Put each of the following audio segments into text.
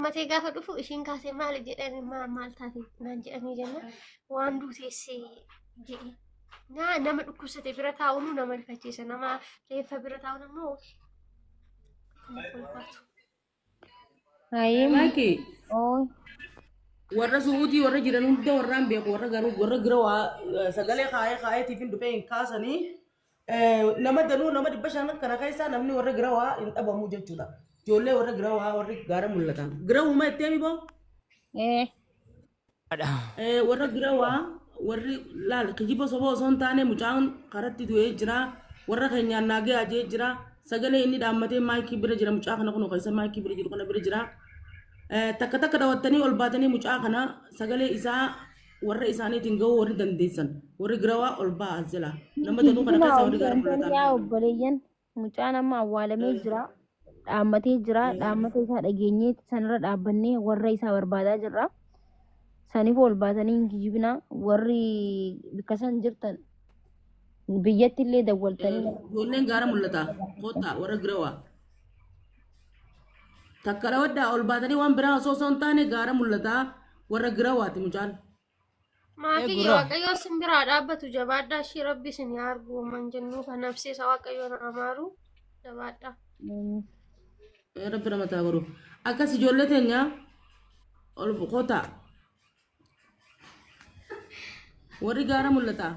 متى قافة دفو إشين كاسي مالي جدني ما تاتي نانجأني جنة واندو تيسي جي نما دكوسة برتاونو نما الفتيسة نما ليفا برتاونو موش Hayim. Maki Oh. warra suuti warra jiran hunda warraan beeku warra garuu warra gira waa sagalee kaayee tiifin dhufee hin kaasanii nama danuu nama 500 kana keessaa namni warra gira waa hin dhabamu jechuudha. Ijoollee warra gira waa warri gaara mul'atan. Gira uumaa itteemi boo? Warra gira waa warri laal kijiba soboo osoo hin taane mucaan karatti du'ee jira warra keenyaan naagee ajee jira sagalee inni dhaammatee maayikii bira jira mucaa kana kunoo keessa maayikii bira jiru kana bira jira. Takka takka daawwattanii ol baatanii mucaa kana sagalee isaa warra isaaniitiin gahuu warri dandeessan warri girawaa ol ba'aa jira nama danuu kana keessa warri gaara mul'atan. Yaa obboleeyyan mucaan amma awwaalamee jira dhaammatee jira dhaammata isaa dhageenyee sanirra dhaabbannee warra isaa barbaadaa jirra saniif ol baatanii hin kijibna warri bikka san jirtan biyyatti illee dawwaltanii Ijoolleen gaara mul'ata kootaa warra girawaa. Takka daawwaddaa ol baatanii waan biraa osoo hin taane gaara mul'ata warra girawaati mucaan. maatii waaqayyo simbiraa dhaabbatu jabaadhaa ishee rabbi isin yaa argu man jennu kan nafsiisa waaqayyo na amaaru jabaadhaa. Rabbi nama taa godhu akkas ijoollee teenya ol kootaa warri gaara mul'ata.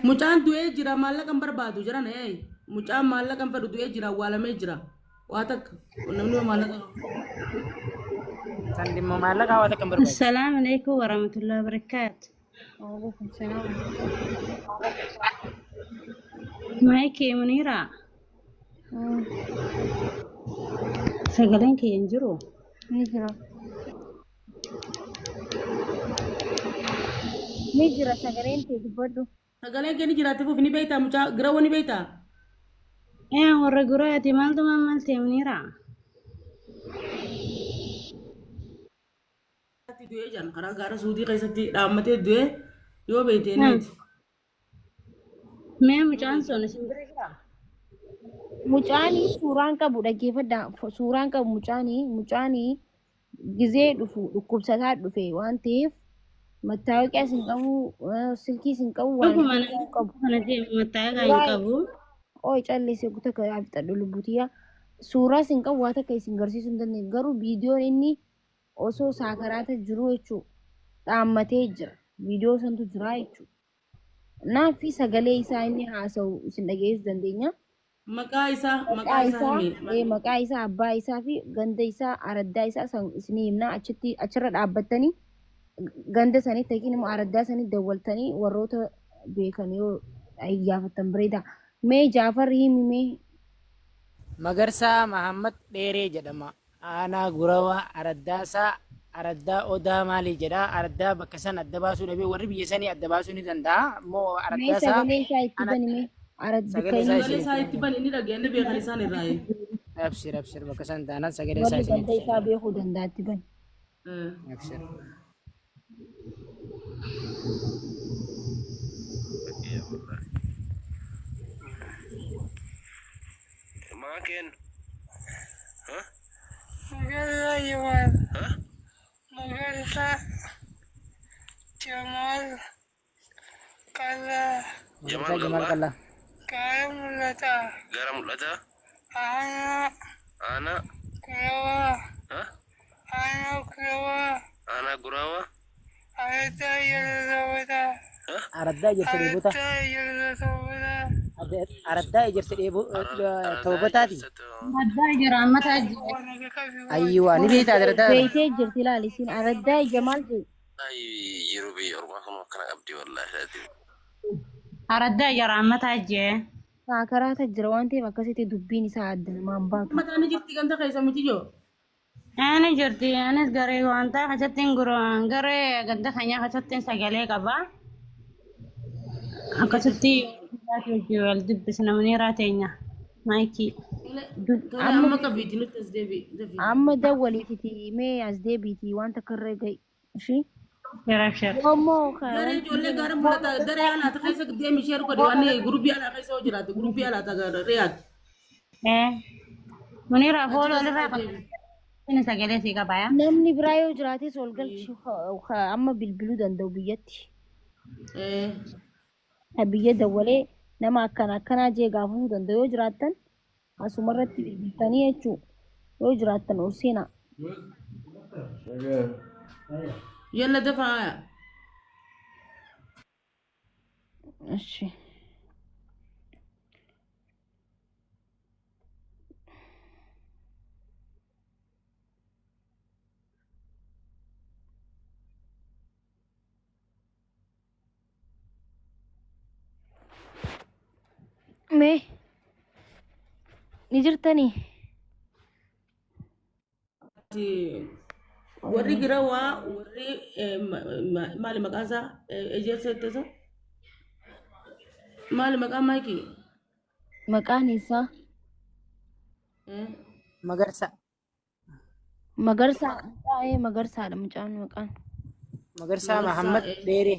Mucaan du'ee jira maallaqa hin barbaadu jiran mucaan maallaqa hin fedhu du'ee jira awwaalamee jira waa takka namni maallaqa Sandimmo maallaqa waa takka hin barbaadu. السلام عليكم ورحمة الله وبركاته. وعليكم السلام معك منيرة. سجلينك ينجرو. نجرة سجلين تبدو sagalee kee ni jiraatifuuf ni beektaa mucaa girawwa ni beektaa. إيه ورجوراتي مالدو ما مالتي منيرة. Du'ee jiran karaa gaara suutii keessatti dhaammatee du'ee yoo beekteeniiti. ما مجانسون سندرجة. mucaanii suuraan qabu dhaggeeffadha suuraan qabu mucaanii gizee dhukkubsataa dhufe waan ta'eef mattaawoqiyaa sin qabu silkii sin qabu waan أكو من أنا جي متاعك ينقبو. ooy calleessee guutaa karaa bitadhu lubbutiyaa suuraa sin qabu waa takka isin garsiisuu hin dandeenye garuu viidiyoon inni osoo saakaraata jiru jechuu dhaammatee jira viidiyoo santu jira jechuu naafi sagalee isaa inni haasa'u isin dhageessuu dandeenya. Maqaa isaa himi. Maqaa isaa abbaa isaa fi ganda isaa araddaa isaa san isinii himna achirra dhaabbattanii ganda sanitti yookiin immoo araddaa sanitti dawwaltanii warroota beekan yoo iyyaafattan bareeda. Mee Jaafarri himimee Magarsaa Mahammad Dheeree jedhama. Aanaa Gurawaa Araddaasaa Araddaa Odaa maalii jedha. Araddaa bakka san adda baasuu dhabee warri biyya sanii adda baasuu ni danda'a. Ammoo mee Araddaasaa sagalee isaa itti banime Sagalee isaa Sagalee isaa itti ban inni dhageenye beekan isaan irraa. abshir bakka san taanaan sagalee isaa warri ganda isinitti isaa beekuu danda'a itti bani. abshir. Makin. Hah? Maganda yun. Maganda. Jamal. Kala. Jamal Jamal apa? Kalla. Kala mulata. Garam mulata? Ana. Ana. Kulawa. Hah? Ana kulawa. Ana Gurawa? Ayata yalazawada. Hah? Araddaa ejersa dheebota. Ayata yalazawada. Araddaa ejersa toobataati. هذا جرى متى أجي. Wanaga kafi. Ayyuwaa ni beektaa araddaa. Beektee jirti ilaali isin araddaa Jamaal jedhu. Ay, Yerubi Yorma kamu kena abdi wallahi hadi. هذا جرى متى أجي. Saakaraata jira waan ta'eef akkasitti dubbiin isaa adda namaan baatu. Mataan ni jirti ganda keessa miti joo. أنا جرتي أنا جري وأنت حسيتين قرآن جري قد خنيا حسيتين سجلي كبا. أكسرتي جوال دب سنة منيراتينيا مايكي. Amma qabiiti nutti as deebi. Amma dawwaliifiti mee as deebiiti wanta karree gahi. Ishii. شرف. Yoommoo Daree ijoollee gaara mul'ata daree alaata keessa deemi ishee godhe waan gurubii alaa keessa hoo jiraate gurubii alaata reeyaati. إيه. Munira follow lirraa inni sagalee sii qaba yaa. namni biraa yoo jiraates ol galchi amma bilbiluu danda'u biyyatti. Biyya dawwalee nama akkanaa jee gaafachuu danda'u yoo jiraattan asumarratti bilbiltanii jechuudha. Yoo jiraattan ol seenaa. يلا دفع. Ishi. Mee ni jirtanii? warri girawaa warri maali maqaan isaa ejeessa ittisa maali maqaan maayikii Maqaan isaa Magarsa. Magarsaa. Magarsaadha mucaan maqaan. Magarsa Muhammad Dheere.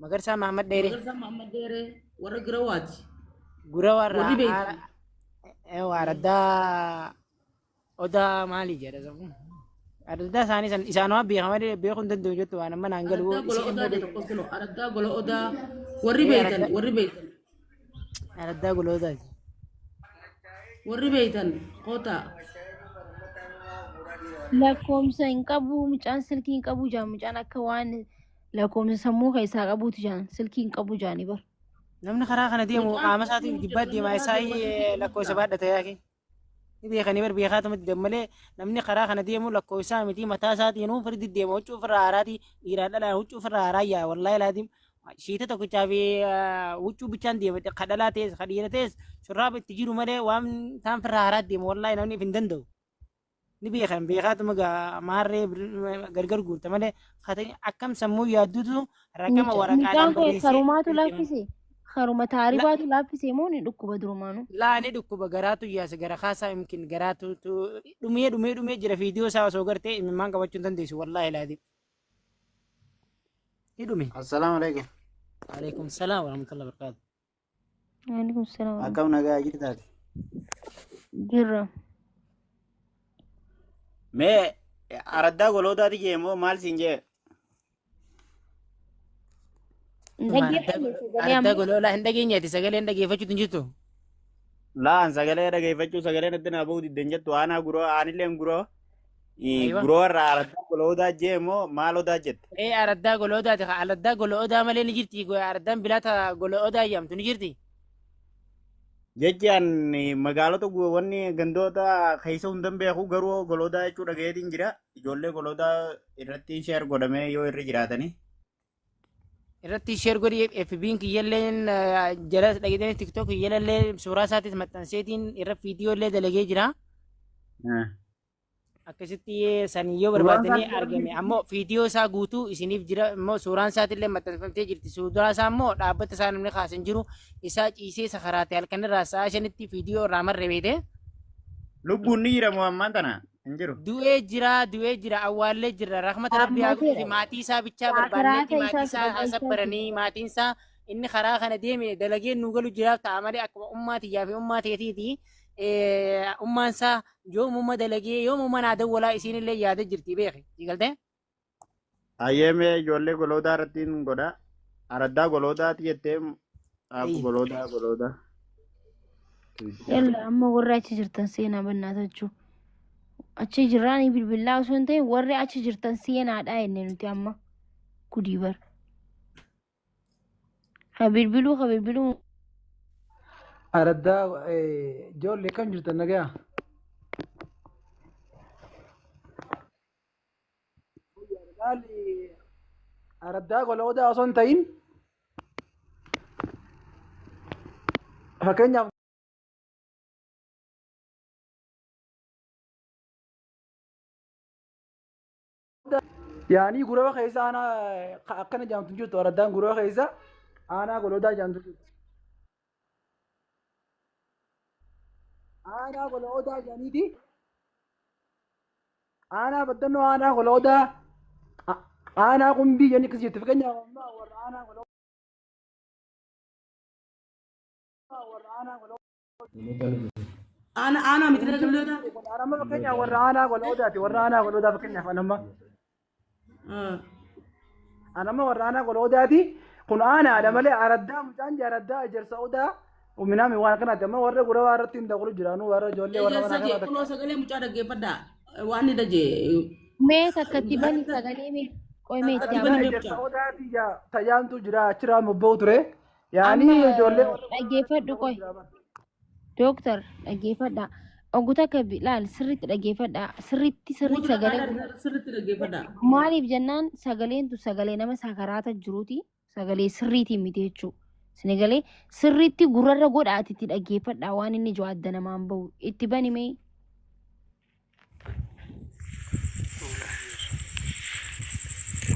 Magarsa Muhammad Dheere. Magarsaa Muhammad Dheere warra girawaati Gura warra warri beekan araddaa odaa maali jedha sabu. Araddaa isaanii san isaanuma beekamanii beekuu hin danda'u jettu waan amma naan galu. araddaa gola odaa warri beekan Araddaa gola odaati. warri beekan qoota Lakkoomsa hin qabu mucaan silkii hin qabu jaan mucaan akka waan lakkoomsa sammuu keessaa qabuuti jaan silkii hin qabu jaanii bar. Namni karaa kana deemu qaama isaatiif jibbaat deemaa isaa lakkoofsa baadhata yaake. Ni beekanii bar beekaatumatti dammalee namni karaa kana deemu lakkoofsaa miti mataa isaatiinuu firdi deema huccuu ofirraa haaraati dhiiraan dhalaan huccuu ofirraa haaraa yaa wallaahi laatiin shiita tokkichaa fi huccuu bichaan deema kadhalaa ta'es kadhiira ta'es shurraaba itti jiru malee waan taan firraa haaraa deema wallaahi namni hin danda'u. Ni beekan beekaatuma maarree gargar guurta malee akkam sammuu yaaddutu rakama waraqaadhaan barreessee. Karumaatu laaffise. Karuma taarifaatu laaffise moo ni dhukkuba durumaanu? Laa ni dhukkuba garaatu yaasa gara kaasaa yookiin garaatu dhumee jira viidiyoo isaa osoo gartee imimmaan qabachuu hin dandeessu wallaahi laati. Ni dhume. Assalamu alaikum. Alaikum salaam wa rahmatullahi wa barakatuh. Waalaikum salaam. Akkam nagaa jirtaati? Jirra. Mee araddaa golootaati jee moo maal siin jee? Araddaa golootaa hin dhageenyeeti sagalee hin dhageeffachuu hin jirtu. Laan sagalee dhageeffachuu sagalee natti naa bahu didden jettu aanaa guroo aanillee guroo. Guroo irraa araddaa golootaa jee moo maal odaa jette? Araddaa golootaati araddaa golootaa malee ni jirti araddaan bilaata golootaa jedhamtu ni jirti. Jechaan magaalota wanni gandoota keessa hundan beeku garuu golootaa jechuu dhagayeetiin jira. Ijoollee golootaa irratti sheer godhamee yoo irra jiraatanii. Irratti sheer godhi FB'n kiyyalleen jala dhageenye TikTok kiyyallee suuraa isaatis maxxanseetiin irra viidiyoo illee dalagee jira. Akkasitti sanii yoo barbaadanii argame ammoo viidiyoo isaa guutuu isiniif jira ammoo suuraan isaatillee maxxanfamtee jirti. Suuraa isaa ammoo dhaabbata isaa namni kaasan jiru isaa ciisee sakaraate halkan irraa sa'a shanitti viidiyoo irraa marre beete. Lubbuun ni jira moo ammaan tana hin jiru? Du'ee jira awwaallee jira rahmata rabbii haa guutuufi maatii isaa bichaa barbaanneetti maatii isaa hasabbaranii maatiin isaa inni karaa kana deeme dalagee nu galu jiraaf ta'a malee akkuma ummaatiyyaa fi ummaateetiiti. Ummaan isaa yoo mumma dalagee yoo mumma naa dawwalaa isiin illee yaada jirti beeke jigaltee. Ayyeemee ijoollee golootaa irratti godha. Araddaa golootaati jettee golootaa. Yalla amma warri achi jirtan seenaa bannaata jechuudha. Achi jirraanii bilbilaa osoo hin ta'in warri achi jirtan seenaadha jennee nuti amma gudii bara. Ha bilbiluu. Araddaa ijoollee kam jirtan nagaa? Araddaa golootaa osoo hin ta'in fakkeenyaaf yaanii guraba keessa aanaa akkana jaamtu jirtu araddaan guraba keessa aanaa golootaa jaamtu jirtu. Aanaa golootaa jaaniiti. Aanaa baddannoo aanaa golootaa aanaa qumbii jenni akkasii jirti fakkeenyaaf ammaa warra aanaa golootaa. أنا مثل قبل هذا أنا ما بكني ورانا ولا أوداتي ورانا ولا أودا بكني أنا ما أنا ما ورانا ولا أوداتي كن أنا ملي أردا مجان جردا أجر سودا ومنامي وانا كنا ما ورا غرا ورا تين دغلو جرانو ورا جولي ورا إجازة وانا جي كنا كنوا سجلة مجانا جيفدا واني دجي Mee takkatti bani sagalee mee qoy mee itti Takkatti bani hamaa. mee. أجر سودا تيجا تيامتو جرا أشرا مبوتري يعني Amma جولي dhaggeeffadhu qoy. Dooktar dhaggeeffadha. Oguu takka laal sirriitti dhaggeeffadha. Sirriitti sagalee. سرت جيفدا Maaliif jennaan sagaleen tu sagalee nama sakaraata jiruuti. Sagalee sirriitiin miti jechuudha. Sagalee sirriitti gurrarra godhaati itti dhaggeeffadha waan inni ijoo adda namaan bahu. Itti bani mee.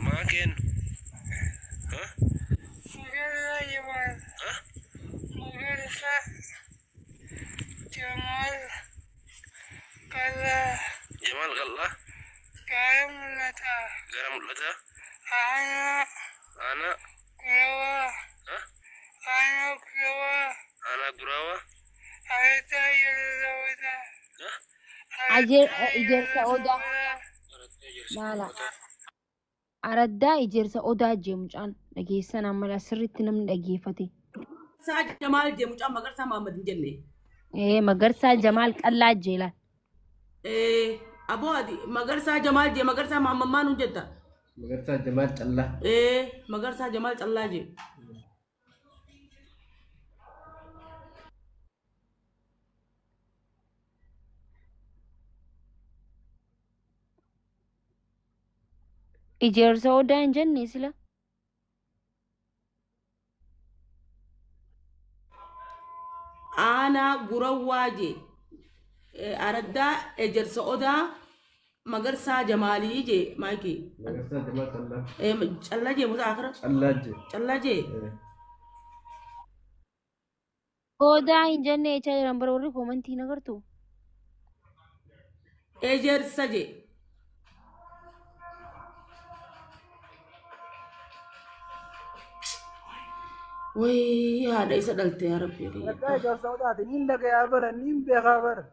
ما كان ها مجرد جمال مجرد جمال كذا جمال غلا كلام لتا قرم لتا أنا أنا كلوا ها أنا كلوا أنا قراوة أيتا يلزوجا Ijeersa odaa. Laala. Araddaa ijeersa odaa jee mucaan dhageessan amma sirriitti namni dhaggeeffate. ساج جمال جي مجا مگر سا محمد جنة Magarsaa Jamaal Qallaa jeelaan. أبو أدي مگر سا جمال جي مگر سا محمد ما نجتا Magarsaa Jamaal Callaa. مگر سا جمال الله جي Ijeersa odaa hin jenne sila. أنا قرواجي أردا إجرس أودا مگر سا جمالي جي مايكي Magarsaa Jamaal Callaa. الله جي مذاكرة Callaa je. الله جي Odaa hin jenne jechaa jiran bara warri koomantii nagartu. إجرس جي وي هذا إيش دلته يا ربي أجر سودا تنين لك يا بر نين بخبر